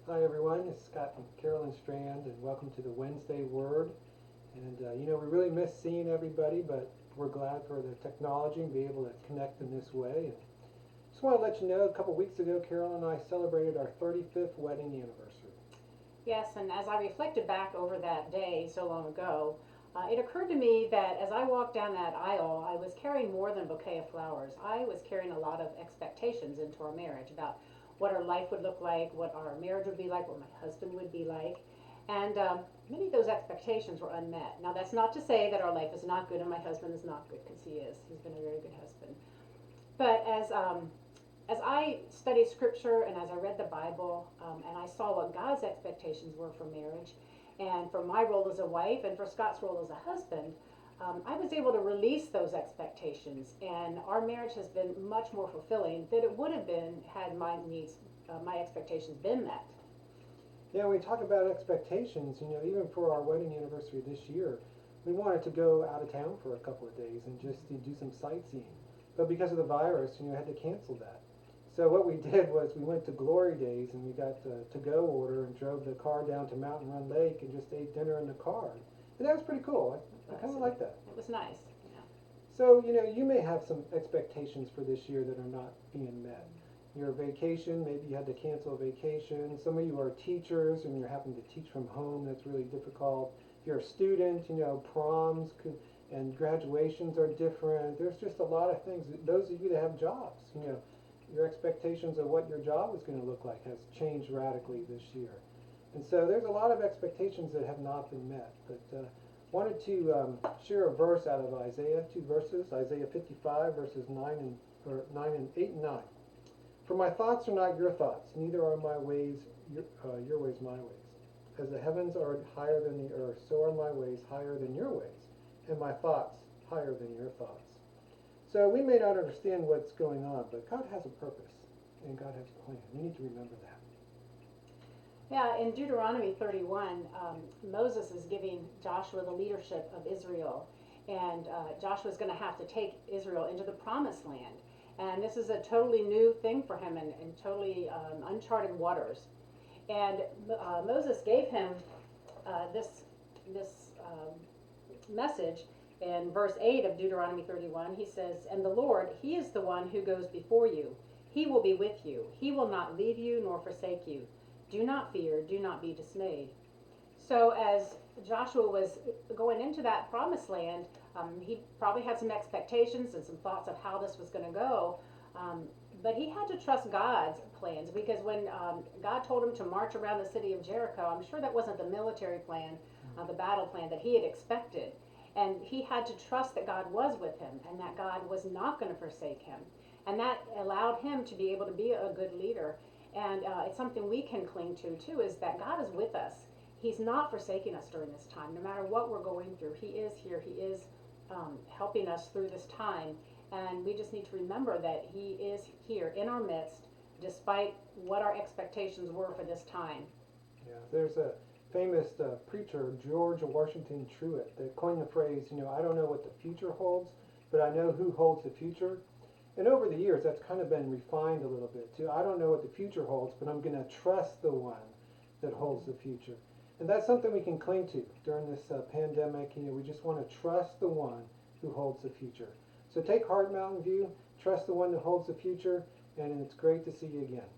Hi everyone, it's Scott and Carolyn Strand, and welcome to the Wednesday Word. And we really miss seeing everybody, but we're glad for the technology and be able to connect in this way. And just want to let you know, a couple weeks ago, Carolyn and I celebrated our 35th wedding anniversary. Yes, and as I reflected back over that day so long ago, it occurred to me that as I walked down that aisle, I was carrying more than a bouquet of flowers. I was carrying a lot of expectations into our marriage about what our life would look like, what our marriage would be like, what my husband would be like. And many of those expectations were unmet. Now, that's not to say that our life is not good and my husband is not good, because he is. He's been a very good husband. But as I studied scripture and as I read the Bible, and I saw what God's expectations were for marriage and for my role as a wife and for Scott's role as a husband, I was able to release those expectations, and our marriage has been much more fulfilling than it would have been had my needs, my expectations been met. Yeah, when we talk about expectations, even for our wedding anniversary this year, we wanted to go out of town for a couple of days and just to do some sightseeing. But because of the virus, had to cancel that. So what we did was we went to Glory Days and we got to-go order and drove the car down to Mountain Run Lake and just ate dinner in the car. And that was pretty cool. I kind of like that. It was nice. Yeah. So, you may have some expectations for this year that are not being met. Your vacation, maybe you had to cancel a vacation. Some of you are teachers and you're having to teach from home. That's really difficult. If you're a student, proms and graduations are different. There's just a lot of things. Those of you that have jobs, your expectations of what your job is going to look like has changed radically this year. And so there's a lot of expectations that have not been met. But wanted to share a verse out of Isaiah, two verses, Isaiah 55 verses 9 and 8 and 9. For my thoughts are not your thoughts, neither are my ways your ways my ways. As the heavens are higher than the earth, so are my ways higher than your ways, and my thoughts higher than your thoughts. So we may not understand what's going on, but God has a purpose, and God has a plan. We need to remember that. Yeah, in Deuteronomy 31, Moses is giving Joshua the leadership of Israel, and Joshua is going to have to take Israel into the promised land. And this is a totally new thing for him and totally uncharted waters. And Moses gave him this message in verse 8 of Deuteronomy 31. He says, "And the Lord, He is the one who goes before you. He will be with you. He will not leave you nor forsake you. Do not fear, do not be dismayed." So as Joshua was going into that promised land, he probably had some expectations and some thoughts of how this was going to go. But he had to trust God's plans, because when God told him to march around the city of Jericho, I'm sure that wasn't the military plan, the battle plan that he had expected. And he had to trust that God was with him and that God was not going to forsake him. And that allowed him to be able to be a good leader. And it's something we can cling to, too, is that God is with us. He's not forsaking us during this time. No matter what we're going through, He is here. He is helping us through this time. And we just need to remember that He is here in our midst, despite what our expectations were for this time. Yeah, there's a famous preacher, George Washington Truett, that coined the phrase, I don't know what the future holds, but I know who holds the future. And over the years, that's kind of been refined a little bit too. I don't know what the future holds, but I'm going to trust the one that holds the future. And that's something we can cling to during this pandemic. We just want to trust the one who holds the future. So take heart, Mountain View, trust the one that holds the future, and it's great to see you again.